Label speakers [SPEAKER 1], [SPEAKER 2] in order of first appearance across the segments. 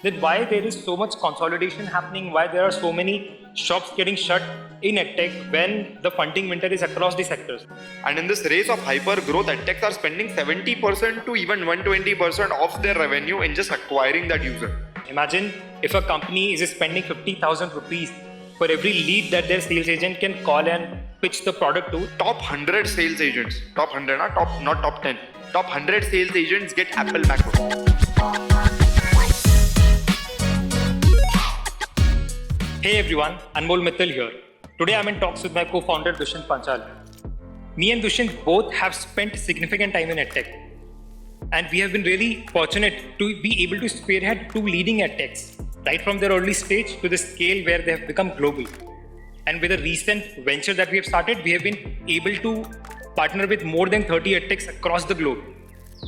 [SPEAKER 1] that why there is so much consolidation happening, why there are so many shops getting shut in EdTech when the funding winter is across the sectors.
[SPEAKER 2] And in this race of hyper growth, Edtechs are spending 70% to even 120% of their revenue in just acquiring that user.
[SPEAKER 1] Imagine if a company is spending 50,000 rupees for every lead that their sales agent can call and pitch the product to.
[SPEAKER 2] Top 100 sales agents, top 100, not top 10. Top 100 sales agents get Apple MacBook.
[SPEAKER 1] Hey everyone, Anmol Mittal here. Today I'm in talks with my co-founder Dushyant Panchal. Me and Dushyant both have spent significant time in EdTech. And we have been really fortunate to be able to spearhead two leading EdTechs, right from their early stage to the scale where they have become global. And with a recent venture that we have started, we have been able to partner with more than 30 EdTechs across the globe.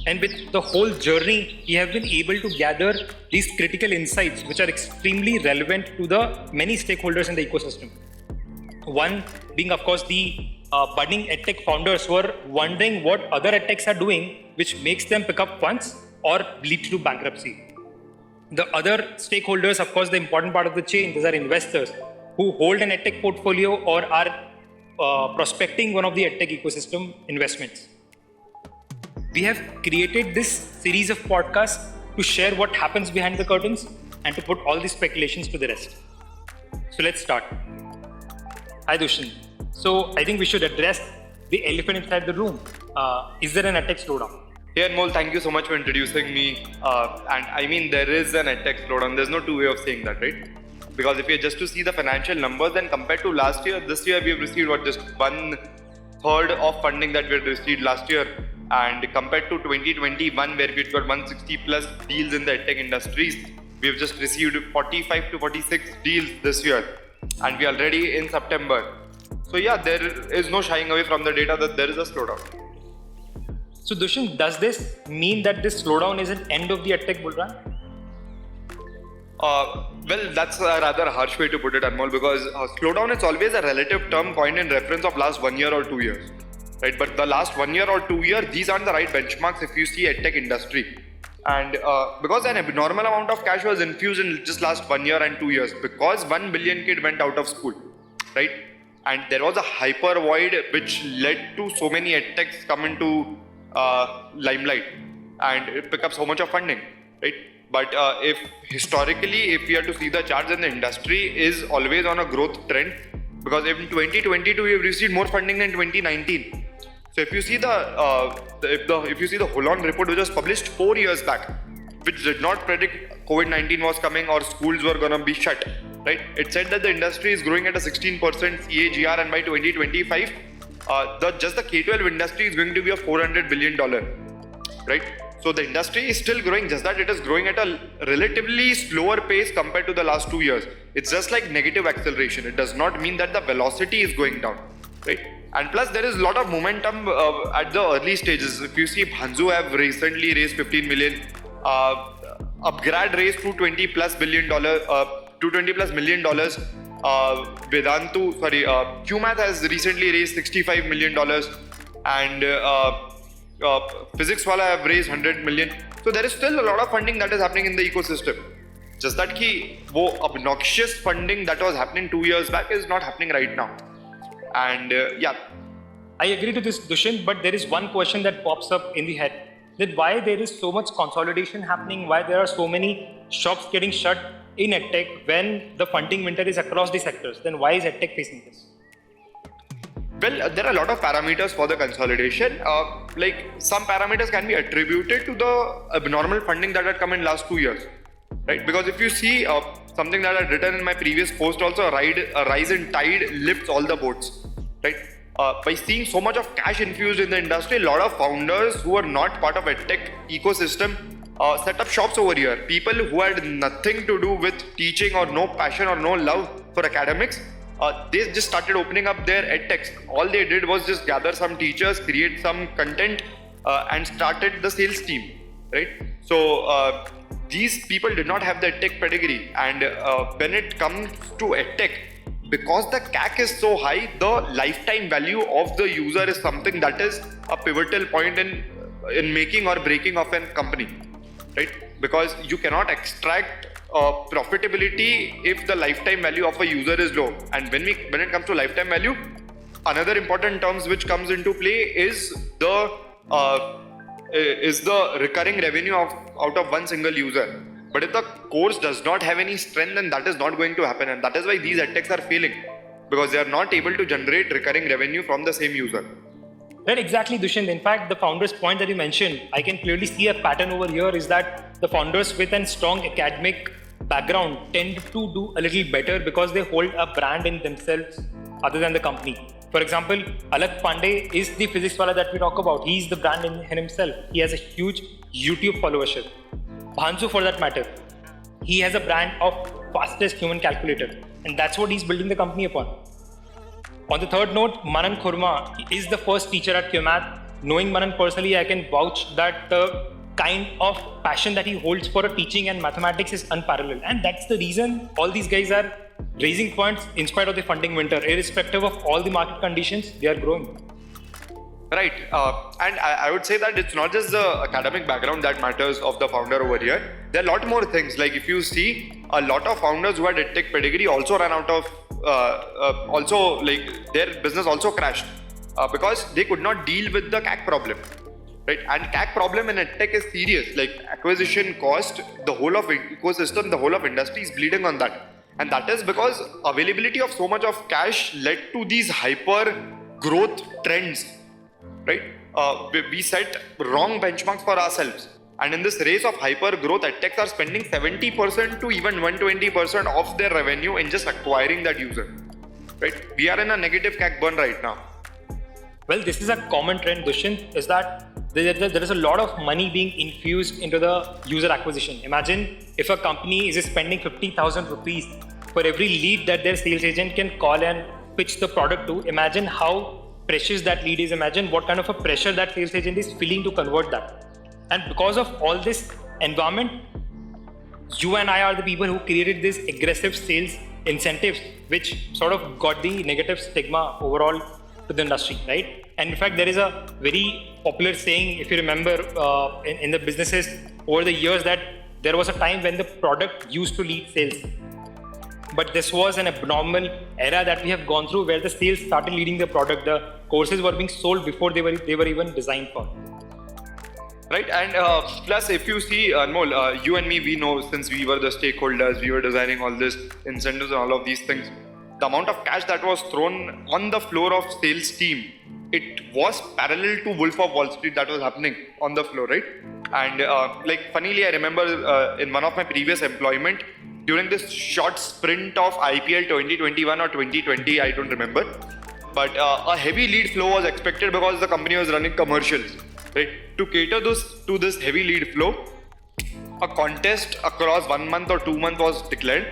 [SPEAKER 1] And with the whole journey, we have been able to gather these critical insights which are extremely relevant to the many stakeholders in the ecosystem. One being, of course, the budding EdTech founders who are wondering what other EdTechs are doing, which makes them pick up funds or lead to bankruptcy. The other stakeholders, of course, the important part of the chain, these are investors who hold an EdTech portfolio or are prospecting one of the EdTech ecosystem investments. We have created this series of podcasts to share what happens behind the curtains and to put all these speculations to the rest. So let's start. Hi Dushyant. So I think we should address the elephant inside the room. Is there an EdTech slowdown?
[SPEAKER 2] Hey Anmol, thank you so much for introducing me. And I mean, there is an EdTech slowdown. There's no two way of saying that, right? Because if you're just to see the financial numbers, then compared to last year, this year we have received just 1/3 of funding that we had received last year. And compared to 2021, where we've got 160 plus deals in the EdTech industries, we have just received 45 to 46 deals this year. And we are already in September. So yeah, there is no shying away from the data that there is a slowdown.
[SPEAKER 1] So Dushyant, does this mean that this slowdown is an end of the EdTech bull run?
[SPEAKER 2] Well, that's a rather harsh way to put it, Anmol, because slowdown is always a relative term coined in reference of last 1 year or 2 years. Right, but the last 1 year or 2 years, these aren't the right benchmarks if you see EdTech industry. And because an abnormal amount of cash was infused in just last 1 year and 2 years, because 1 billion kid went out of school, right? And there was a hyper void which led to so many EdTechs come into limelight and pick up so much of funding, right? But if historically, if we are to see the charts, in the industry is always on a growth trend, because in 2022 we have received more funding than 2019. So if you see the Holon report, which was published 4 years back, which did not predict COVID-19 was coming or schools were gonna be shut, right? It said that the industry is growing at a 16% CAGR, and by 2025, just the K-12 industry is going to be a $400 billion, right? So the industry is still growing, just that it is growing at a relatively slower pace compared to the last 2 years. It's just like negative acceleration. It does not mean that the velocity is going down, right? And plus, there is a lot of momentum at the early stages. If you see, Byju have recently raised 15 million. Upgrad raised $220 plus million. QMath has recently raised $65 million, and Physicswala have raised 100 million. So there is still a lot of funding that is happening in the ecosystem. Just that wo obnoxious funding that was happening 2 years back is not happening right now. And yeah.
[SPEAKER 1] I agree to this, Dushyant, but there is one question that pops up in the head, that why there is so much consolidation happening, why there are so many shops getting shut in EdTech when the funding winter is across the sectors. Then why is EdTech facing this?
[SPEAKER 2] Well, there are a lot of parameters for the consolidation. Like some parameters can be attributed to the abnormal funding that had come in last 2 years, right? Because if you see something that I had written in my previous post also, a rise in tide lifts all the boats, right? By seeing so much of cash infused in the industry, a lot of founders who are not part of EdTech ecosystem set up shops over here. People who had nothing to do with teaching or no passion or no love for academics, they just started opening up their EdTechs. All they did was just gather some teachers, create some content, and started the sales team, right? So these people did not have the EdTech pedigree, and when it comes to EdTech, because the CAC is so high, the lifetime value of the user is something that is a pivotal point in making or breaking of a company, right? because you cannot extract profitability if the lifetime value of a user is low. And when it comes to lifetime value, another important terms which comes into play is the recurring revenue out of one single user. But if the course does not have any strength, then that is not going to happen, and that is why these edtechs are failing, because they are not able to generate recurring revenue from the same user.
[SPEAKER 1] Right, exactly, Dushyant. In fact, the founder's point that you mentioned, I can clearly see a pattern over here is that the founders with a strong academic background tend to do a little better because they hold a brand in themselves other than the company. For example, Alak Pandey is the physics wala that we talk about. He is the brand in himself. He has a huge YouTube followership. Bhansu, for that matter, he has a brand of fastest human calculator, and that's what he's building the company upon. On the third note, Manan Khurma is the first teacher at QMath. Knowing Manan personally, I can vouch that the kind of passion that he holds for teaching and mathematics is unparalleled, and that's the reason all these guys are raising funds in spite of the funding winter. Irrespective of all the market conditions, they are growing.
[SPEAKER 2] Right, and I would say that it's not just the academic background that matters of the founder over here. There are a lot more things. Like if you see, a lot of founders who had edtech pedigree also ran out of, their business also crashed because they could not deal with the CAC problem. Right, and CAC problem in edtech is serious. Like acquisition cost, the whole of ecosystem, the whole of industry is bleeding on that. And that is because availability of so much of cash led to these hyper growth trends. Right? We set wrong benchmarks for ourselves, and in this race of hyper growth, edtechs are spending 70% to even 120% of their revenue in just acquiring that user. Right? We are in a negative CAC burn right now.
[SPEAKER 1] Well, this is a common trend, Dushyant, is that there is a lot of money being infused into the user acquisition. Imagine if a company is spending 50,000 rupees for every lead that their sales agent can call and pitch the product to. Imagine how precious that lead is. Imagine what kind of a pressure that sales agent is feeling to convert that. And because of all this environment, you and I are the people who created these aggressive sales incentives, which sort of got the negative stigma overall to the industry, right? And in fact, there is a very popular saying, if you remember, in the businesses over the years, that there was a time when the product used to lead sales. But this was an abnormal era that we have gone through, where the sales started leading the product. The courses were being sold before they were even designed for.
[SPEAKER 2] Right, and plus if you see, Anmol, you and me, we know, since we were the stakeholders, we were designing all this incentives and all of these things, the amount of cash that was thrown on the floor of sales team, it was parallel to Wolf of Wall Street that was happening on the floor, right? And funnily, I remember in one of my previous employment, during this short sprint of IPL 2021 or 2020, I don't remember, but a heavy lead flow was expected because the company was running commercials, right? To cater to this heavy lead flow, a contest across 1 month or 2 months was declared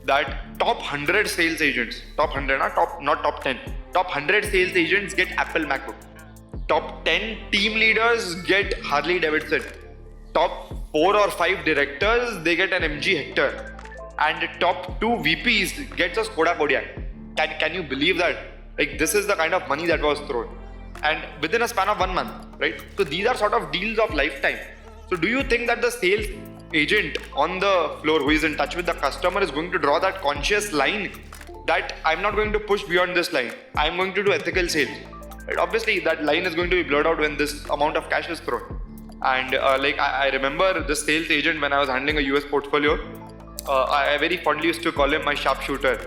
[SPEAKER 2] that top 100 sales agents, top 100, not top 10, top 100 sales agents get Apple MacBook. Top 10 team leaders get Harley Davidson. Top 4 or 5 directors, they get an MG Hector. And top 2 VPs gets a Skoda Kodiaq. Can you believe that? Like, this is the kind of money that was thrown. And within a span of 1 month, right? So these are sort of deals of lifetime. So do you think that the sales agent on the floor who is in touch with the customer is going to draw that conscious line that I'm not going to push beyond this line, I'm going to do ethical sales, right? Obviously that line is going to be blurred out when this amount of cash is thrown. And I remember the sales agent when I was handling a US portfolio, I very fondly used to call him my sharpshooter,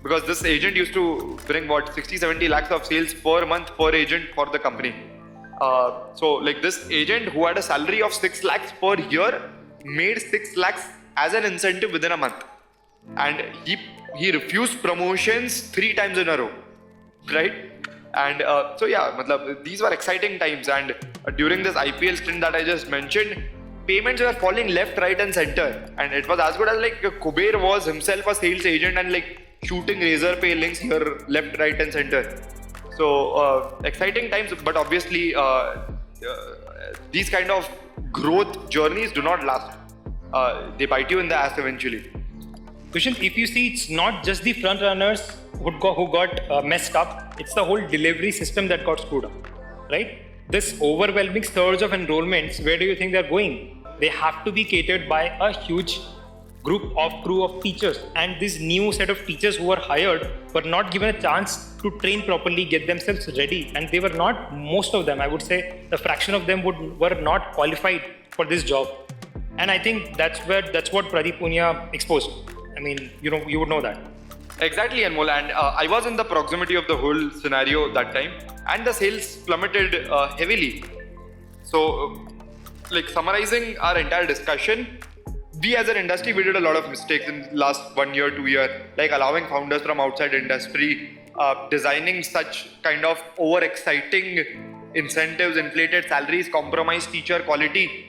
[SPEAKER 2] because this agent used to bring 60-70 lakhs of sales per month per agent for the company. So like this agent who had a salary of 6 lakhs per year made 6 lakhs as an incentive within a month, and he refused promotions 3 times in a row, right? And so yeah, these were exciting times. And during this IPL stint that I just mentioned, payments were falling left, right and center, and it was as good as like Kuber was himself a sales agent and like shooting razor pay links here left, right and center. So exciting times, but obviously these kind of growth journeys do not last. They bite you in the ass eventually.
[SPEAKER 1] Dushyant, if you see, it's not just the front runners who got messed up, it's the whole delivery system that got screwed up, right? This overwhelming surge of enrollments, where do you think they're going? they have to be catered by a huge crew of teachers, and this new set of teachers who were hired were not given a chance to train properly, get themselves ready, and they were not, most of them, I would say a fraction of them were not qualified for this job. And I think that's what Pradeep Punia exposed. I mean, you would know that.
[SPEAKER 2] Exactly, Anmol, and I was in the proximity of the whole scenario that time, and the sales plummeted heavily. So, like summarizing our entire discussion, we as an industry, we did a lot of mistakes in the last 1 year, 2 years, like allowing founders from outside industry, designing such kind of over-exciting incentives, inflated salaries, compromised teacher quality,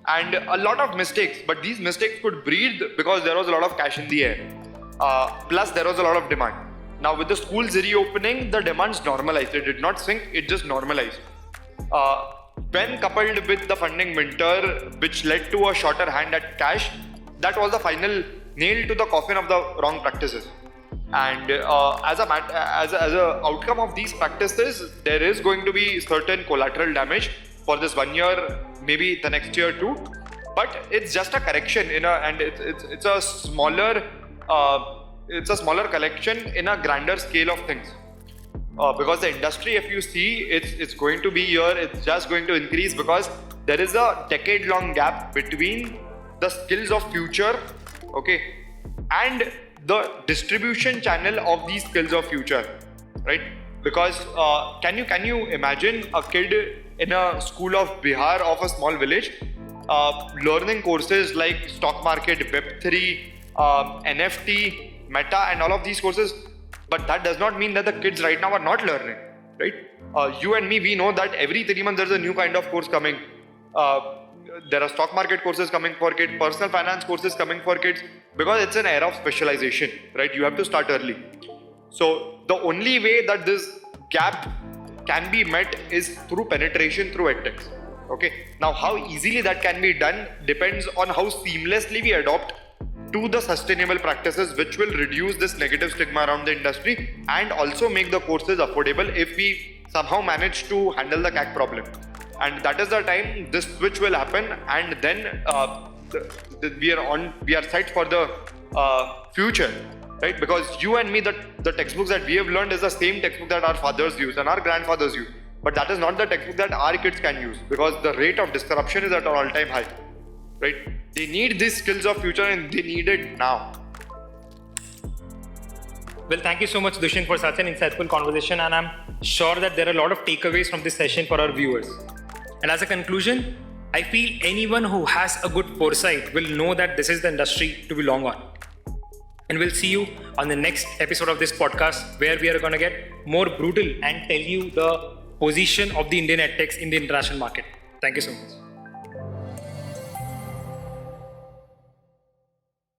[SPEAKER 2] and a lot of mistakes. But these mistakes could breathe because there was a lot of cash in the air. Plus, there was a lot of demand. Now, with the schools reopening, the demands normalized. It did not sink, it just normalized. When coupled with the funding winter, which led to a shorter hand at cash, that was the final nail to the coffin of the wrong practices. And as a outcome of these practices, there is going to be certain collateral damage for this 1 year, maybe the next year too. But it's just a correction and it's a smaller collection in a grander scale of things. Because the industry, if you see, it's going to be here, it's just going to increase because there is a decade-long gap between the skills of future, okay, and the distribution channel of these skills of future, right? Because can you imagine a kid in a school of Bihar of a small village learning courses like stock market, Web3, NFT, Meta, and all of these courses? But that does not mean that the kids right now are not learning, right? You and me, we know that every 3 months there's a new kind of course coming. There are stock market courses coming for kids, personal finance courses coming for kids, because it's an era of specialization, right? You have to start early. So the only way that this gap can be met is through penetration through edtechs. Okay. Now, how easily that can be done depends on how seamlessly we adopt to the sustainable practices, which will reduce this negative stigma around the industry and also make the courses affordable if we somehow manage to handle the CAC problem. And that is the time this switch will happen, and then we are set for the future, right? Because you and me, the textbooks that we have learned is the same textbook that our fathers used and our grandfathers used, but that is not the textbook that our kids can use, because the rate of disruption is at an all-time high, right? They need these skills of future and they need it now.
[SPEAKER 1] Well, thank you so much, Dushyant, for such an insightful conversation, and I'm sure that there are a lot of takeaways from this session for our viewers. And as a conclusion, I feel anyone who has a good foresight will know that this is the industry to be long on. And we'll see you on the next episode of this podcast, where we are going to get more brutal and tell you the position of the Indian Edtechs in the international market. Thank you so much.